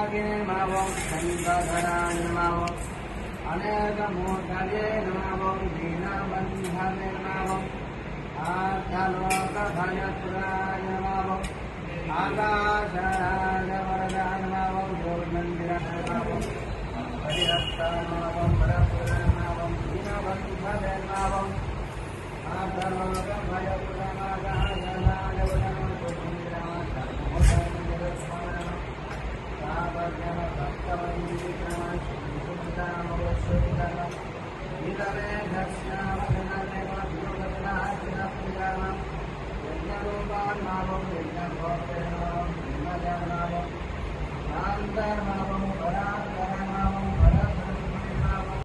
पिनाकिने नमः शङ्कधराय नमः अनेकमूर्धये नमः दीनबन्धवे नमः आद्यलोकभयपुराय नमः आकाशराज वरदाय नमः गोर्मन्दिराय नमः हरिहस्ताय नमः वरपुराय नमः दीनबन्धवे नमः आद्यलोकभयपुराय नमः